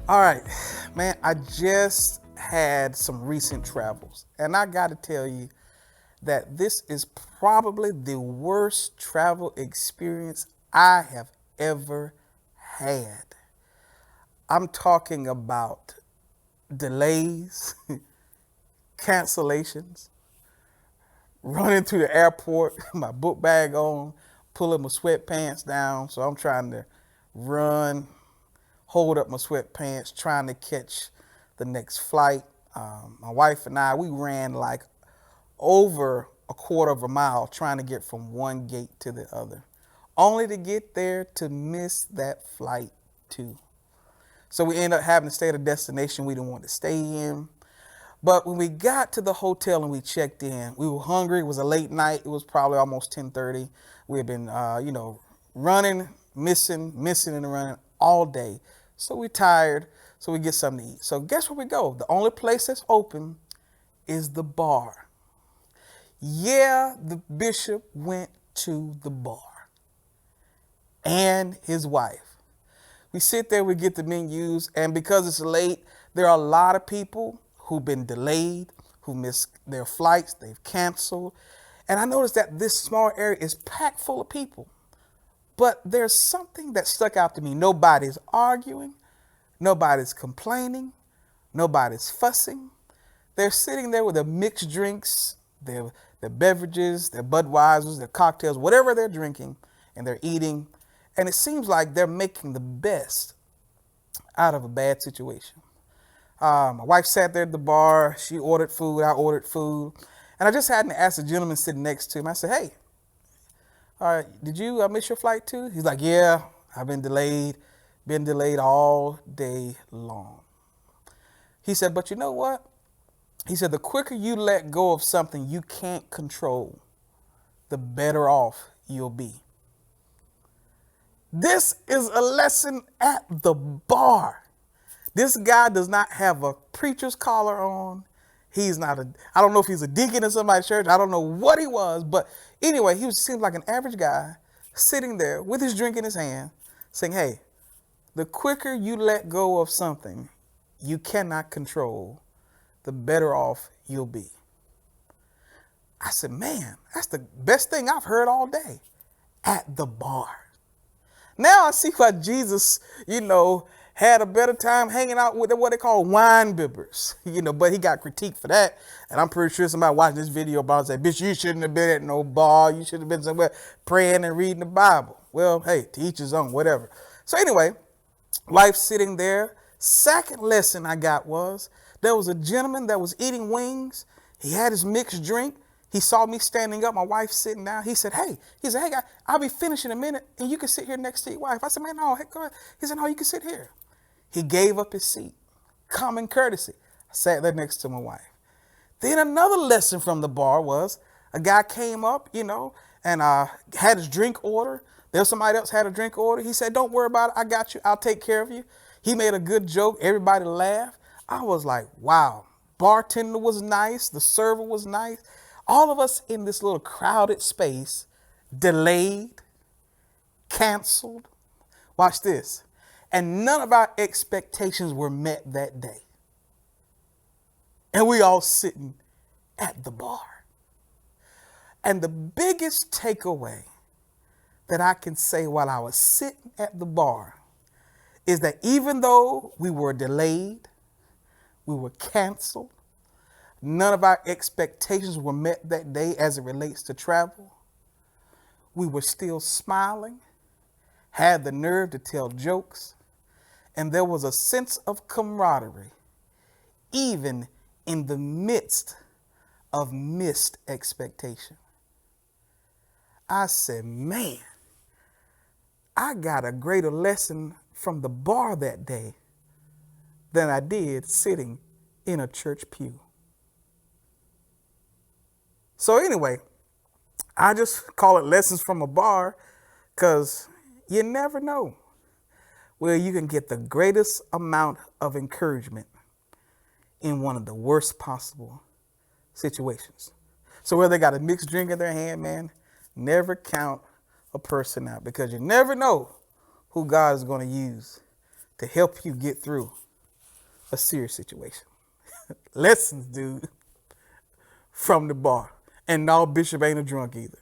All right, man, I just had some recent travels, and I got to tell you that this is probably the worst travel experience I have ever had. I'm talking about delays, cancellations, running to the airport, my book bag on, pulling my sweatpants down. So I'm trying to run, hold up my sweatpants, trying to catch the next flight. My wife and I, we ran like over a quarter of a mile trying to get from one gate to the other, only to get there to miss that flight too. So we ended up having to stay at a destination we didn't want to stay in. But when we got to the hotel and we checked in, we were hungry. It was a late night. It was probably almost 10:30. We had been, running, missing and running all day. So we tired. So we get something to eat. So guess where we go? The only place that's open is the bar. Yeah, the bishop went to the bar and his wife. We sit there, we get the menus, and because it's late, there are a lot of people who've been delayed, who missed their flights, they've canceled. And I noticed that this small area is packed full of people. But there's something that stuck out to me. Nobody's arguing, nobody's complaining, nobody's fussing. They're sitting there with their mixed drinks, their beverages, their Budweisers, their cocktails, whatever they're drinking, and they're eating. And it seems like they're making the best out of a bad situation. My wife sat there at the bar. She ordered food. I ordered food. And I just happened to ask the gentleman sitting next to him. I said, hey, did you miss your flight too? He's like, yeah, I've been delayed all day long. He said, but you know what? He said, the quicker you let go of something you can't control, the better off you'll be. This is a lesson at the bar. This guy does not have a preacher's collar on. I don't know if he's a deacon in somebody's church. I don't know what he was. But anyway, seemed like an average guy sitting there with his drink in his hand saying, hey, the quicker you let go of something you cannot control, the better off you'll be. I said, man, that's the best thing I've heard all day at the bar. Now I see why Jesus, had a better time hanging out with what they call wine bibbers, but he got critiqued for that. And I'm pretty sure somebody watching this video about say, bitch, you shouldn't have been at no bar. You should have been somewhere praying and reading the Bible. Well, hey, to each his own, whatever. So anyway, wife sitting there. Second lesson I got was there was a gentleman that was eating wings. He had his mixed drink. He saw me standing up, my wife sitting down. He said, hey, guy, I'll be finished in a minute and you can sit here next to your wife. I said, man, no, hey, go ahead. He said, no, you can sit here. He gave up his seat. Common courtesy. I sat there next to my wife. Then another lesson from the bar was a guy came up, and had his drink order. There was somebody else had a drink order. He said, don't worry about it. I got you. I'll take care of you. He made a good joke. Everybody laughed. I was like, wow. Bartender was nice. The server was nice. All of us in this little crowded space delayed, canceled. Watch this. And none of our expectations were met that day. And we all sitting at the bar. And the biggest takeaway that I can say while I was sitting at the bar is that even though we were delayed, we were canceled, none of our expectations were met that day as it relates to travel, we were still smiling, had the nerve to tell jokes, and there was a sense of camaraderie, even in the midst of missed expectation. I said, man, I got a greater lesson from the bar that day than I did sitting in a church pew. So anyway, I just call it lessons from a bar because you never know where you can get the greatest amount of encouragement in one of the worst possible situations. So whether they got a mixed drink in their hand, man, never count a person out because you never know who God is going to use to help you get through a serious situation. Lessons, dude, from the bar. And no, Bishop ain't a drunk either.